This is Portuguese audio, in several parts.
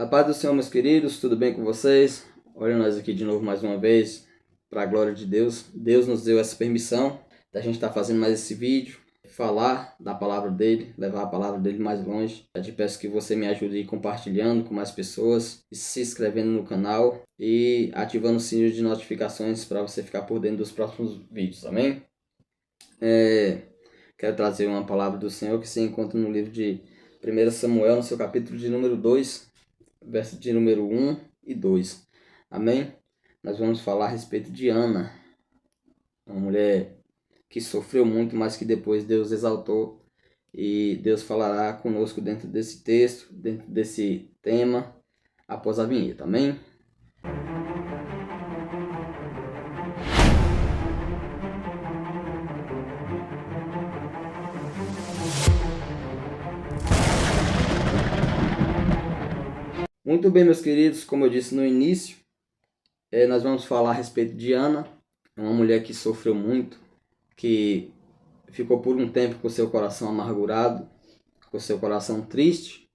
A paz do Senhor, meus queridos, tudo bem com vocês? Olha nós aqui de novo mais uma vez, para a glória de Deus. Deus nos deu essa permissão da gente estar fazendo mais esse vídeo, falar da palavra dele, levar a palavra dele mais longe. Eu te peço que você me ajude aí compartilhando com mais pessoas, se inscrevendo no canal e ativando o sininho de notificações para você ficar por dentro dos próximos vídeos, amém? Quero trazer uma palavra do Senhor que se encontra no livro de 1 Samuel, no seu capítulo de número 2, verso de número 1 e 2. Amém? Nós vamos falar a respeito de Ana, uma mulher que sofreu muito, mas que depois Deus exaltou. E Deus falará conosco dentro desse texto, dentro desse tema, após a vinheta. Amém? Muito bem, meus queridos, como eu disse no início, nós vamos falar a respeito de Ana, uma mulher que sofreu muito, que ficou por um tempo com seu coração amargurado, com seu coração triste,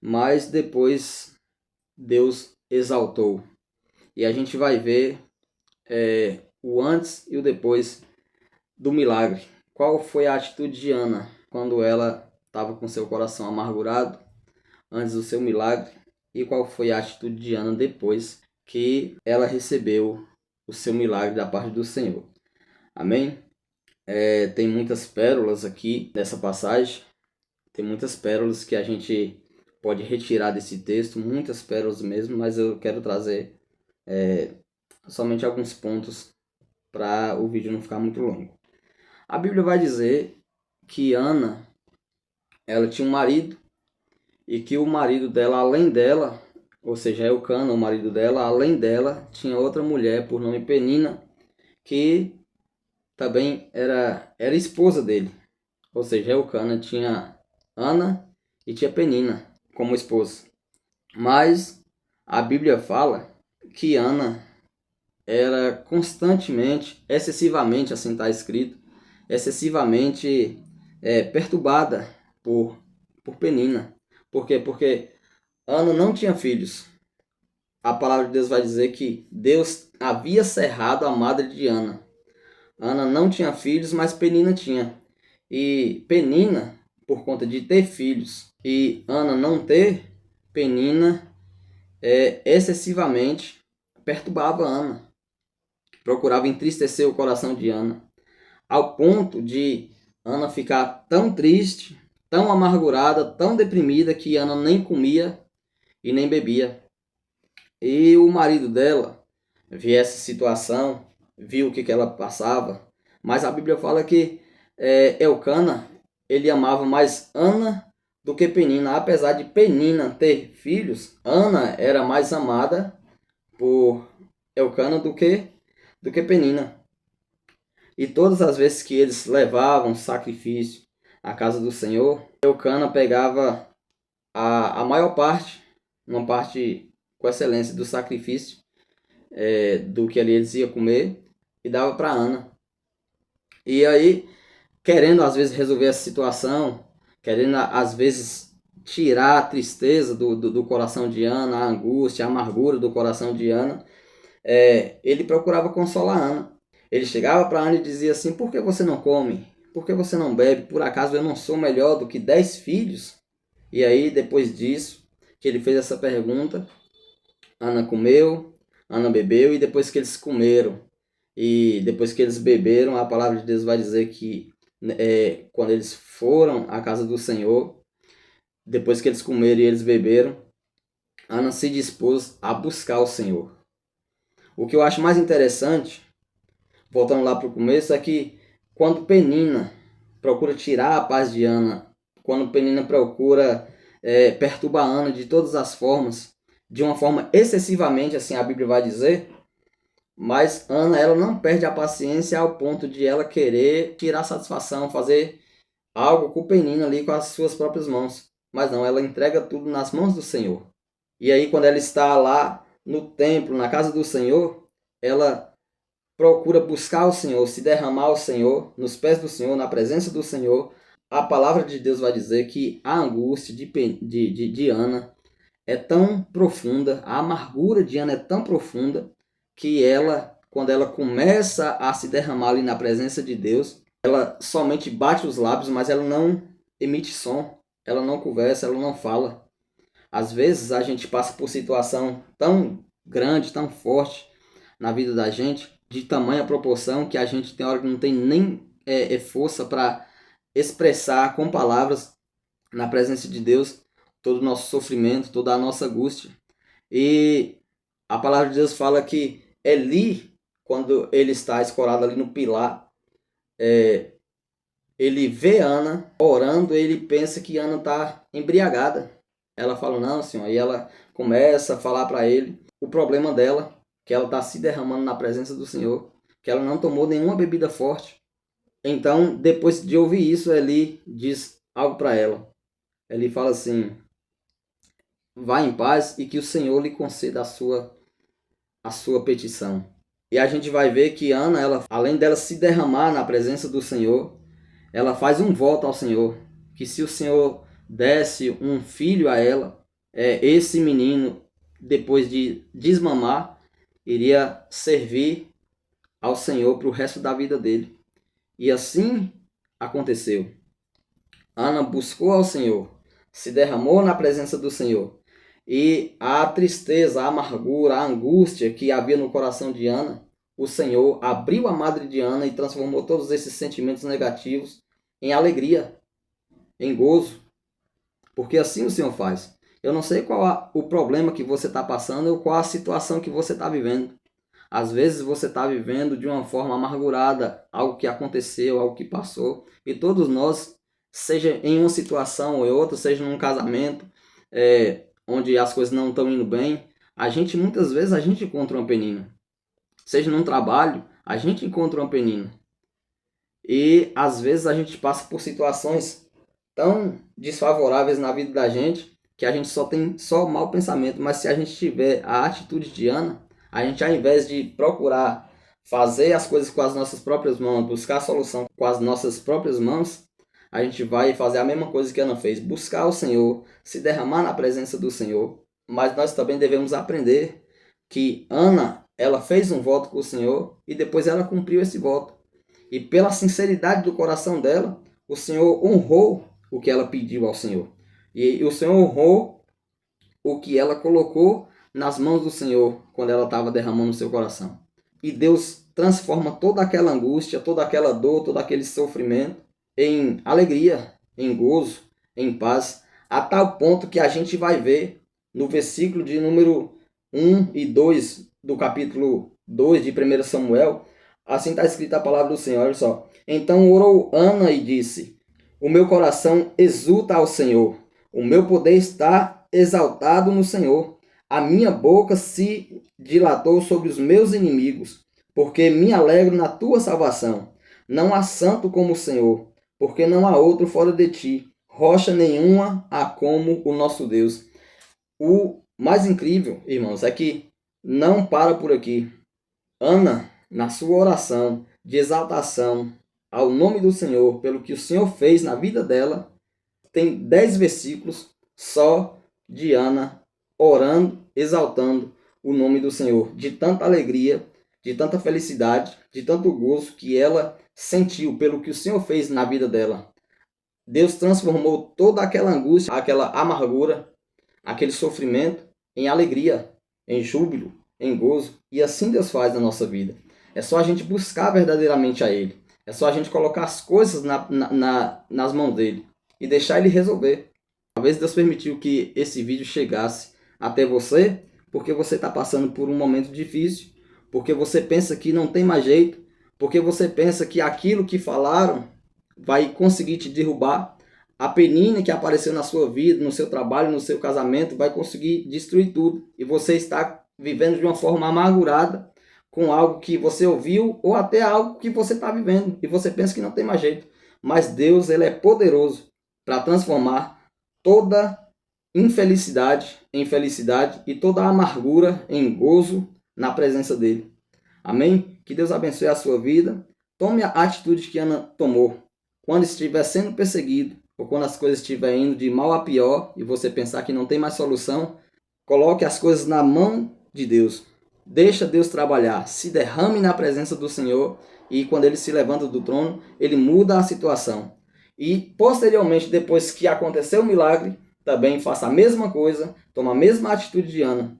mas depois Deus exaltou. E a gente vai ver o antes e o depois do milagre. Qual foi a atitude de Ana quando ela estava com seu coração amargurado antes do seu milagre? E qual foi a atitude de Ana depois que ela recebeu o seu milagre da parte do Senhor? Amém? Tem muitas pérolas aqui nessa passagem. Tem muitas pérolas que a gente pode retirar desse texto, muitas pérolas mesmo, mas eu quero trazer somente alguns pontos para o vídeo não ficar muito longo. A Bíblia vai dizer que Ana, ela tinha um marido e que o marido dela, além dela, ou seja, Eucana, o marido dela, além dela, tinha outra mulher por nome Penina, que também era esposa dele. Ou seja, Eucana tinha Ana e tinha Penina como esposa. Mas a Bíblia fala que Ana era constantemente, excessivamente, assim está escrito, excessivamente perturbada por Penina. Por quê? Porque Ana não tinha filhos. A palavra de Deus vai dizer que Deus havia cerrado a madre de Ana. Ana não tinha filhos, mas Penina tinha. E Penina, por conta de ter filhos e Ana não ter, Penina excessivamente perturbava Ana. Procurava entristecer o coração de Ana, ao ponto de Ana ficar tão triste, tão amargurada, tão deprimida, que Ana nem comia e nem bebia. E o marido dela viu essa situação, viu o que ela passava, mas a Bíblia fala que Eucana, ele amava mais Ana do que Penina. Apesar de Penina ter filhos, Ana era mais amada por Eucana do que Penina. E todas as vezes que eles levavam sacrifício à casa do Senhor, Eucana pegava a maior parte, uma parte com excelência do sacrifício, do que ali eles iam comer, e dava para Ana. E aí, querendo às vezes resolver essa situação, querendo às vezes tirar a tristeza do coração de Ana, a angústia, a amargura do coração de Ana, ele procurava consolar Ana. Ele chegava para Ana e dizia assim: por que você não come? Por que você não bebe? Por acaso eu não sou melhor do que 10 filhos? E aí, depois disso, que ele fez essa pergunta, Ana comeu, Ana bebeu, e depois que eles comeram e depois que eles beberam, a palavra de Deus vai dizer que quando eles foram à casa do Senhor, depois que eles comeram e eles beberam, Ana se dispôs a buscar o Senhor. O que eu acho mais interessante, voltando lá para o começo, é que quando Penina procura tirar a paz de Ana, quando Penina procura perturbar Ana de todas as formas, de uma forma excessivamente, assim a Bíblia vai dizer, mas Ana, ela não perde a paciência ao ponto de ela querer tirar satisfação, fazer algo com Penina ali com as suas próprias mãos. Mas não, ela entrega tudo nas mãos do Senhor. E aí quando ela está lá no templo, na casa do Senhor, ela procura buscar o Senhor, se derramar ao Senhor, nos pés do Senhor, na presença do Senhor. A palavra de Deus vai dizer que a angústia de Ana é tão profunda, a amargura de Ana é tão profunda, que ela, quando ela começa a se derramar ali na presença de Deus, ela somente bate os lábios, mas ela não emite som, ela não conversa, ela não fala. Às vezes a gente passa por situação tão grande, tão forte na vida da gente, de tamanha proporção, que a gente tem hora que não tem nem força para expressar com palavras na presença de Deus todo o nosso sofrimento, toda a nossa angústia. E a palavra de Deus fala que Eli, quando ele está escorado ali no pilar, ele vê Ana orando, ele pensa que Ana está embriagada. Ela fala, não, senhor. Aí ela começa a falar para ele o problema dela, que ela está se derramando na presença do Senhor, que ela não tomou nenhuma bebida forte. Então, depois de ouvir isso, Eli diz algo para ela. Ele fala assim, vá em paz e que o Senhor lhe conceda a sua petição. E a gente vai ver que Ana, ela, além dela se derramar na presença do Senhor, ela faz um voto ao Senhor, que se o Senhor desse um filho a ela, esse menino, depois de desmamar, iria servir ao Senhor para o resto da vida dele. E assim aconteceu. Ana buscou ao Senhor, se derramou na presença do Senhor. E a tristeza, a amargura, a angústia que havia no coração de Ana, o Senhor abriu a madre de Ana e transformou todos esses sentimentos negativos em alegria, em gozo. Porque assim o Senhor faz. Eu não sei qual o problema que você está passando ou qual a situação que você está vivendo. Às vezes você está vivendo de uma forma amargurada, algo que aconteceu, algo que passou. E todos nós, seja em uma situação ou em outra, seja num casamento, onde as coisas não estão indo bem, muitas vezes a gente encontra uma penina. Seja num trabalho, a gente encontra uma penina. E às vezes a gente passa por situações tão desfavoráveis na vida da gente que a gente só tem mau pensamento. Mas se a gente tiver a atitude de Ana, a gente, ao invés de procurar fazer as coisas com as nossas próprias mãos, buscar a solução com as nossas próprias mãos, a gente vai fazer a mesma coisa que Ana fez, buscar o Senhor, se derramar na presença do Senhor. Mas nós também devemos aprender que Ana, ela fez um voto com o Senhor e depois ela cumpriu esse voto. E pela sinceridade do coração dela, o Senhor honrou o que ela pediu ao Senhor. E o Senhor honrou o que ela colocou nas mãos do Senhor quando ela estava derramando o seu coração. E Deus transforma toda aquela angústia, toda aquela dor, todo aquele sofrimento em alegria, em gozo, em paz, a tal ponto que a gente vai ver no versículo de número 1 e 2 do capítulo 2 de 1 Samuel, assim está escrita a palavra do Senhor, olha só. Então orou Ana e disse, o meu coração exulta ao Senhor, o meu poder está exaltado no Senhor. A minha boca se dilatou sobre os meus inimigos, porque me alegro na tua salvação. Não há santo como o Senhor, porque não há outro fora de ti. Rocha nenhuma há como o nosso Deus. O mais incrível, irmãos, é que não para por aqui. Ana, na sua oração de exaltação ao nome do Senhor, pelo que o Senhor fez na vida dela, tem 10 versículos só de Ana orando, exaltando o nome do Senhor, de tanta alegria, de tanta felicidade, de tanto gozo que ela sentiu pelo que o Senhor fez na vida dela. Deus transformou toda aquela angústia, aquela amargura, aquele sofrimento em alegria, em júbilo, em gozo. E assim Deus faz na nossa vida. É só a gente buscar verdadeiramente a Ele. É só a gente colocar as coisas nas mãos dEle e deixar Ele resolver. Talvez Deus permitiu que esse vídeo chegasse até você porque você está passando por um momento difícil, porque você pensa que não tem mais jeito, porque você pensa que aquilo que falaram vai conseguir te derrubar. A penina que apareceu na sua vida, no seu trabalho, no seu casamento, vai conseguir destruir tudo. E você está vivendo de uma forma amargurada com algo que você ouviu ou até algo que você está vivendo. E você pensa que não tem mais jeito. Mas Deus, Ele é poderoso para transformar toda infelicidade em felicidade e toda amargura em gozo na presença dEle. Amém? Que Deus abençoe a sua vida. Tome a atitude que Ana tomou. Quando estiver sendo perseguido, ou quando as coisas estiverem indo de mal a pior, e você pensar que não tem mais solução, Coloque as coisas na mão de Deus. Deixa Deus trabalhar. Se derrame na presença do Senhor e quando ele se levanta do trono, ele muda a situação. E posteriormente, depois que aconteceu o milagre, também faça a mesma coisa, toma a mesma atitude de Ana.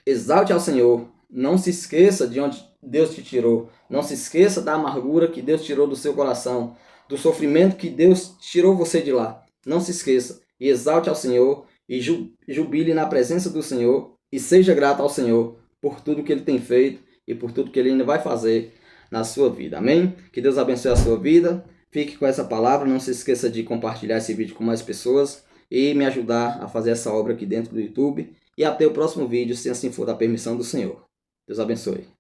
Exalte ao Senhor. Não se esqueça de onde Deus te tirou. Não se esqueça da amargura que Deus tirou do seu coração, do sofrimento que Deus tirou você de lá. Não se esqueça. E exalte ao Senhor e jubile na presença do Senhor e seja grato ao Senhor por tudo que Ele tem feito e por tudo que Ele ainda vai fazer na sua vida. Amém? Que Deus abençoe a sua vida. Fique com essa palavra. Não se esqueça de compartilhar esse vídeo com mais pessoas e me ajudar a fazer essa obra aqui dentro do YouTube. E até o próximo vídeo, se assim for da permissão do Senhor. Deus abençoe.